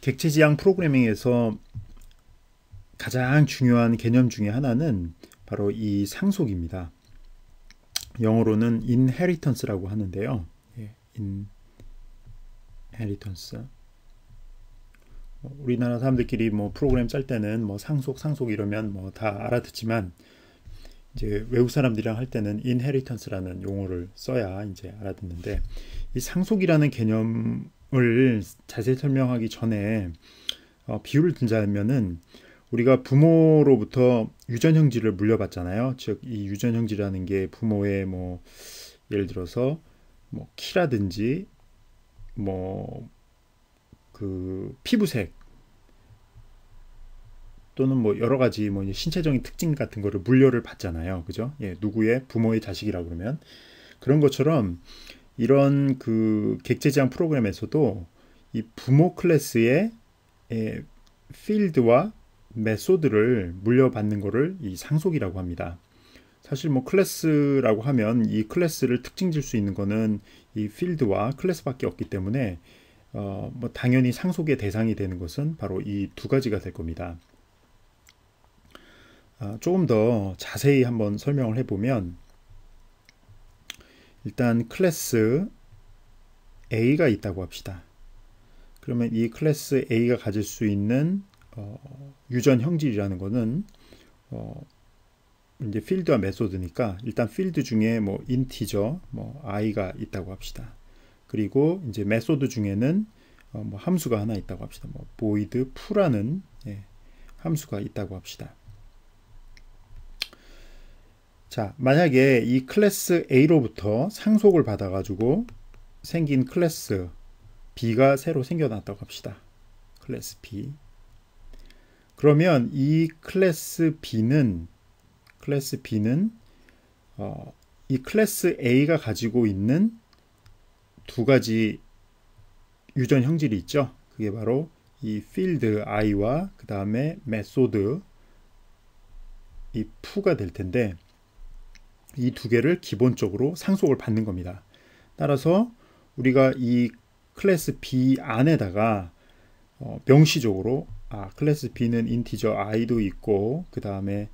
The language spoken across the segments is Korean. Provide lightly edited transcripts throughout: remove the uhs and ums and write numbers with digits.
객체 지향 프로그래밍에서 가장 중요한 개념 중에 하나는 바로 이 상속입니다. 영어로는 inheritance라고 하는데요. 예, inheritance. 우리나라 사람들끼리 뭐 프로그램 짤 때는 뭐 상속 이러면 뭐 다 알아듣지만 이제 외국 사람들이랑 할 때는 inheritance라는 용어를 써야 이제 알아듣는데, 이 상속이라는 개념을 자세히 설명하기 전에 비유를 든다면은 우리가 부모로부터 유전형질을 물려받잖아요. 즉 이 유전형질이라는 게 부모의 뭐 예를 들어서 뭐 키라든지 뭐 그 피부색 또는 뭐 여러 가지 뭐 신체적인 특징 같은 거를 물려를 받잖아요. 그죠? 예, 누구의 부모의 자식이라 그러면 그런 것처럼 이런 그 객체지향 프로그램에서도 이 부모 클래스의 필드와 메소드를 물려받는 거를 이 상속이라고 합니다. 사실 뭐 클래스라고 하면 이 클래스를 특징 질 수 있는 거는 이 필드와 클래스밖에 없기 때문에 뭐 당연히 상속의 대상이 되는 것은 바로 이 두 가지가 될 겁니다. 조금 더 자세히 한번 설명을 해보면, 일단 클래스 A가 있다고 합시다. 그러면 이 클래스 A가 가질 수 있는 유전 형질이라는 거는 이제 필드와 메소드니까 일단 필드 중에 뭐 인티저 뭐 i가 있다고 합시다. 그리고 이제 메소드 중에는 뭐 함수가 하나 있다고 합시다. 뭐 void foo라는 함수가 있다고 합시다. 자, 만약에 이 클래스 A로부터 상속을 받아가지고 생긴 클래스 B가 새로 생겨났다고 합시다. 클래스 B. 그러면 이 클래스 B는 이 클래스 A가 가지고 있는 두 가지 유전 형질이 있죠. 그게 바로 이 필드 i와 그 다음에 메소드 이 f가 될 텐데, 이 두 개를 기본적으로 상속을 받는 겁니다. 따라서 우리가 이 클래스 B 안에다가 명시적으로 클래스 B는 인티저 i도 있고 그 다음에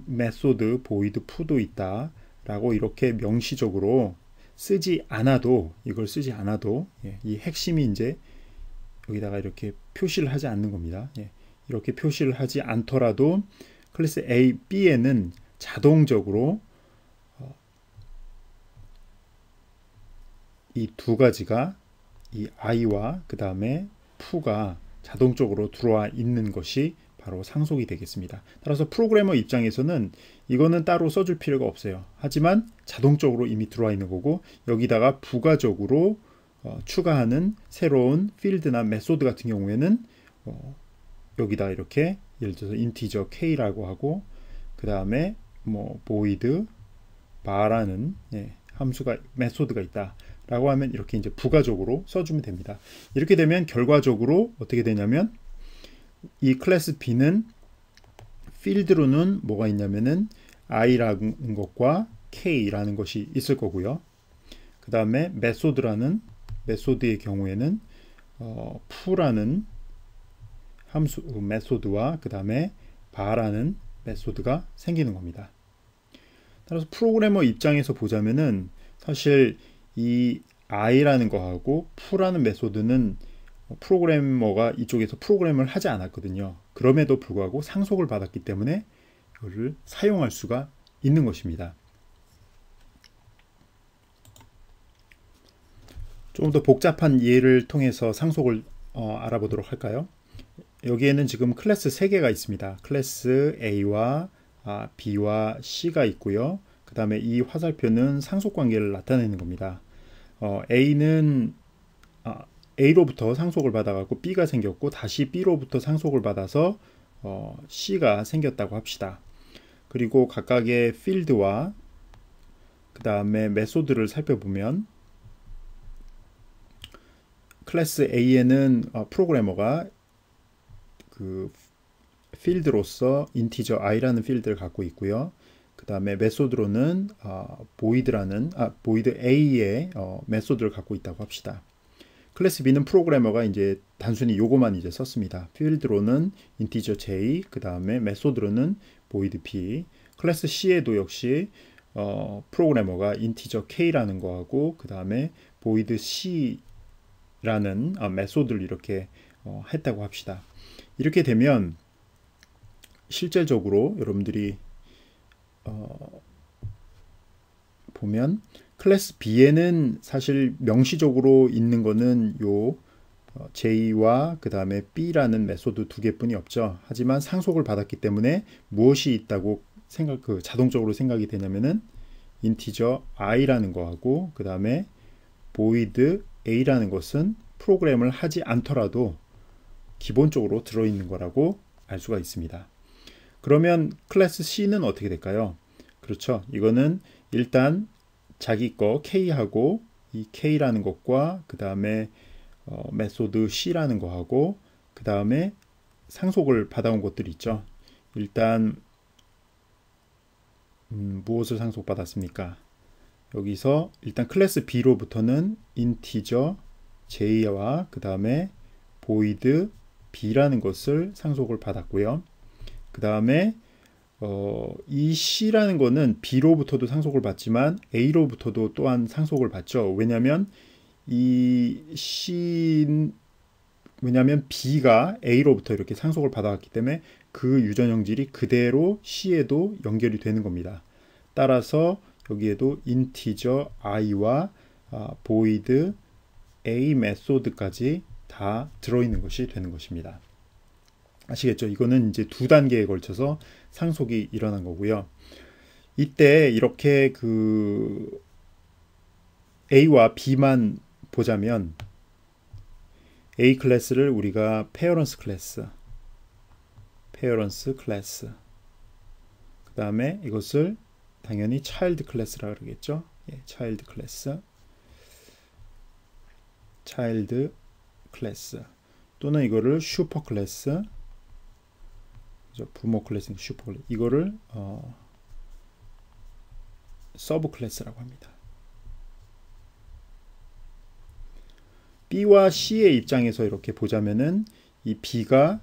메소드 void foo도 있다 라고 이렇게 명시적으로 이걸 쓰지 않아도 이 핵심이 이제 여기다가 이렇게 표시를 하지 않는 겁니다. 이렇게 표시를 하지 않더라도 클래스 A, B에는 자동적으로 이 두 가지가 이 i와 그 다음에 f가 자동적으로 들어와 있는 것이 바로 상속이 되겠습니다. 따라서 프로그래머 입장에서는 이거는 따로 써줄 필요가 없어요. 하지만 자동적으로 이미 들어와 있는 거고, 여기다가 부가적으로 추가하는 새로운 필드나 메소드 같은 경우에는 여기다 이렇게 예를 들어서 인티저 k라고 하고 그 다음에 뭐 void bar라는 함수가 메소드가 있다 라고 하면 이렇게 이제 부가적으로 써주면 됩니다. 이렇게 되면 결과적으로 어떻게 되냐면 이 클래스 B는 필드로는 뭐가 있냐면은 i라는 것과 k라는 것이 있을 거고요. 그 다음에 메소드의 경우에는 f라는 함수 메소드와 그 다음에 bar라는 메소드가 생기는 겁니다. 따라서 프로그래머 입장에서 보자면은 사실 이 i라는 거하고 f라는 메소드는 프로그래머가 이쪽에서 프로그램을 하지 않았거든요. 그럼에도 불구하고 상속을 받았기 때문에 이거를 사용할 수가 있는 것입니다. 조금 더 복잡한 예를 통해서 상속을 알아보도록 할까요? 여기에는 지금 클래스 3개가 있습니다. 클래스 A와 B와 C가 있고요. 그 다음에 이 화살표는 상속 관계를 나타내는 겁니다. A는 A로부터 상속을 받아갖고 B가 생겼고, 다시 B로부터 상속을 받아서 C가 생겼다고 합시다. 그리고 각각의 필드와 그 다음에 메소드를 살펴보면 클래스 A에는 프로그래머가 그 필드로서 인티저 i라는 필드를 갖고 있고요. 그 다음에 메소드로는 void A의 메소드를 갖고 있다고 합시다. 클래스 B는 프로그래머가 이제 단순히 요거만 이제 썼습니다. 필드로는 인티저 j, 그 다음에 메소드로는 void p. 클래스 C에도 역시 프로그래머가 인티저 k라는 거하고 그 다음에 void c라는 메소드를 이렇게 했다고 합시다. 이렇게 되면 실제적으로 여러분들이 보면 클래스 B에는 사실 명시적으로 있는 거는 요 J와 그 다음에 B라는 메소드 두 개뿐이 없죠. 하지만 상속을 받았기 때문에 무엇이 있다고 자동적으로 생각이 되냐면은 인티저 i라는 거하고 그 다음에 void a라는 것은 프로그램을 하지 않더라도 기본적으로 들어있는 거라고 알 수가 있습니다. 그러면 클래스 C는 어떻게 될까요? 그렇죠. 이거는 일단 자기 거 K하고 이 K라는 것과 그 다음에 메소드 C라는 거하고 그 다음에 상속을 받아온 것들이 있죠. 일단 무엇을 상속받았습니까? 여기서 일단 클래스 B로부터는 인티저 J와 그 다음에 void B라는 것을 상속을 받았고요. 그 다음에 이 C라는 거는 B로부터도 상속을 받지만 A로부터도 또한 상속을 받죠. 왜냐하면 왜냐하면 B가 A로부터 이렇게 상속을 받아왔기 때문에 그 유전 형질이 그대로 C에도 연결이 되는 겁니다. 따라서 여기에도 인티저 i와 void a 메소드까지 다 들어있는 것이 되는 것입니다. 아시겠죠? 이거는 이제 두 단계에 걸쳐서 상속이 일어난 거고요. 이때 이렇게 그 A와 B만 보자면 A 클래스를 우리가 페어런스 클래스 그 다음에 이것을 당연히 차일드 클래스라 그러겠죠. 예, 차일드 클래스 또는 이거를 슈퍼 클래스, 부모 클래스는 슈퍼 클래스, 이거를 서브 클래스라고 합니다. B와 C의 입장에서 이렇게 보자면은 이 B가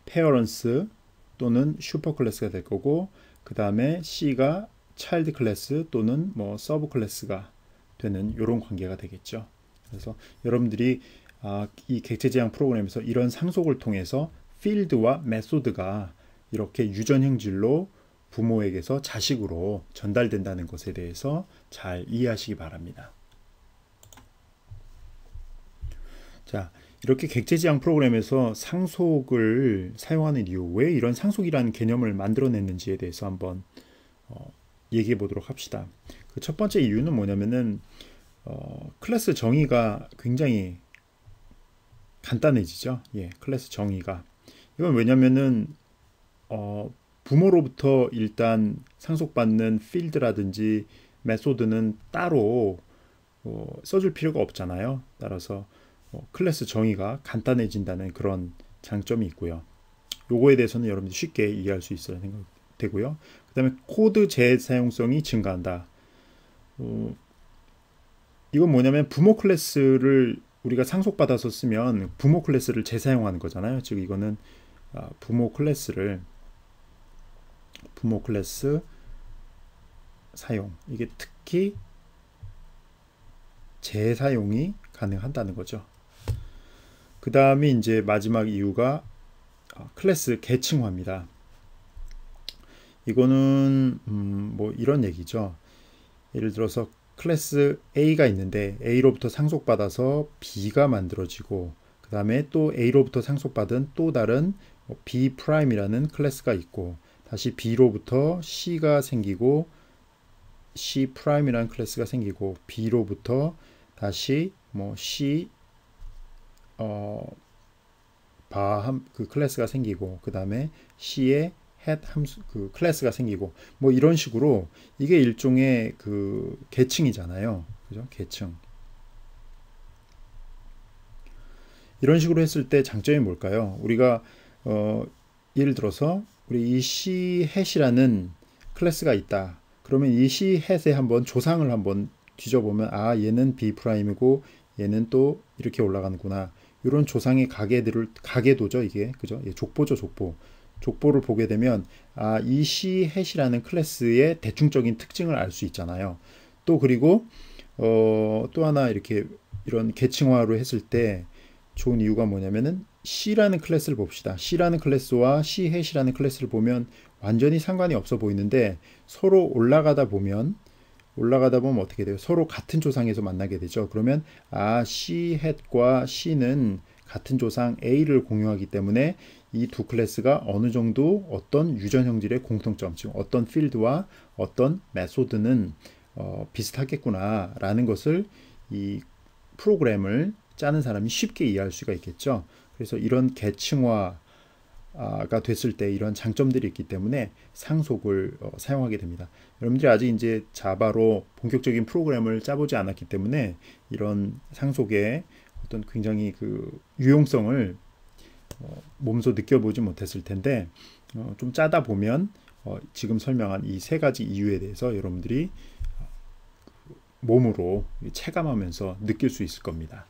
페어런스 또는 슈퍼 클래스가 될 거고 그 다음에 C가 차일드 클래스 또는 뭐 서브 클래스가 되는 이런 관계가 되겠죠. 그래서 여러분들이 이 객체지향 프로그램에서 이런 상속을 통해서 필드와 메소드가 이렇게 유전 형질로 부모에게서 자식으로 전달된다는 것에 대해서 잘 이해하시기 바랍니다. 자, 이렇게 객체지향 프로그램에서 상속을 사용하는 이유, 왜 이런 상속이라는 개념을 만들어냈는지에 대해서 한번 얘기해 보도록 합시다. 그 첫 번째 이유는 뭐냐면은 클래스 정의가 굉장히 간단해지죠. 예, 클래스 정의가. 이건 왜냐면은 부모로부터 일단 상속받는 필드라든지 메소드는 따로 써줄 필요가 없잖아요. 따라서 클래스 정의가 간단해진다는 그런 장점이 있고요. 요거에 대해서는 여러분들이 쉽게 이해할 수 있어야 생각되고요. 그 다음에 코드 재사용성이 증가한다. 이건 뭐냐면 부모 클래스를 우리가 상속받아서 쓰면 부모 클래스를 재사용하는 거잖아요. 즉 이거는 부모 클래스 사용, 이게 특히 재사용이 가능하다는 거죠. 그 다음에 이제 마지막 이유가 클래스 계층화입니다. 이거는 뭐 이런 얘기죠. 예를 들어서 클래스 A가 있는데 A로부터 상속받아서 B가 만들어지고 그 다음에 또 A로부터 상속받은 또 다른 B'이라는 클래스가 있고 다시 B로부터 C가 생기고 C'이라는 클래스가 생기고 B로부터 다시 뭐 C 그 클래스가 생기고 그 다음에 C의 head 함수 그 클래스가 생기고 뭐 이런 식으로 이게 일종의 그 계층이잖아요. 그죠? 계층. 이런 식으로 했을 때 장점이 뭘까요? 우리가 예를 들어서 우리 이 C 햇이라는 클래스가 있다. 그러면 이 C 햇에 한번 조상을 한번 뒤져보면 얘는 B'이고 얘는 또 이렇게 올라가는구나. 이런 조상의 가계도죠, 이게. 그죠? 예, 족보죠, 족보. 족보를 보게 되면 이 C#이라는 클래스의 대충적인 특징을 알 수 있잖아요. 또 그리고 또 하나 이렇게 이런 계층화로 했을 때 좋은 이유가 뭐냐면은 C라는 클래스를 봅시다. C라는 클래스와 C#이라는 클래스를 보면 완전히 상관이 없어 보이는데 서로 올라가다 보면 어떻게 돼요? 서로 같은 조상에서 만나게 되죠. 그러면 C#과 C는 같은 조상 A를 공유하기 때문에 이 두 클래스가 어느 정도 어떤 유전 형질의 공통점, 즉 어떤 필드와 어떤 메소드는 비슷하겠구나라는 것을 이 프로그램을 짜는 사람이 쉽게 이해할 수가 있겠죠. 그래서 이런 계층화가 됐을 때 이런 장점들이 있기 때문에 상속을 사용하게 됩니다. 여러분들이 아직 이제 자바로 본격적인 프로그램을 짜보지 않았기 때문에 이런 상속의 어떤 굉장히 그 유용성을 몸소 느껴보지 못했을 텐데 좀 짜다 보면 지금 설명한 이 세 가지 이유에 대해서 여러분들이 몸으로 체감하면서 느낄 수 있을 겁니다.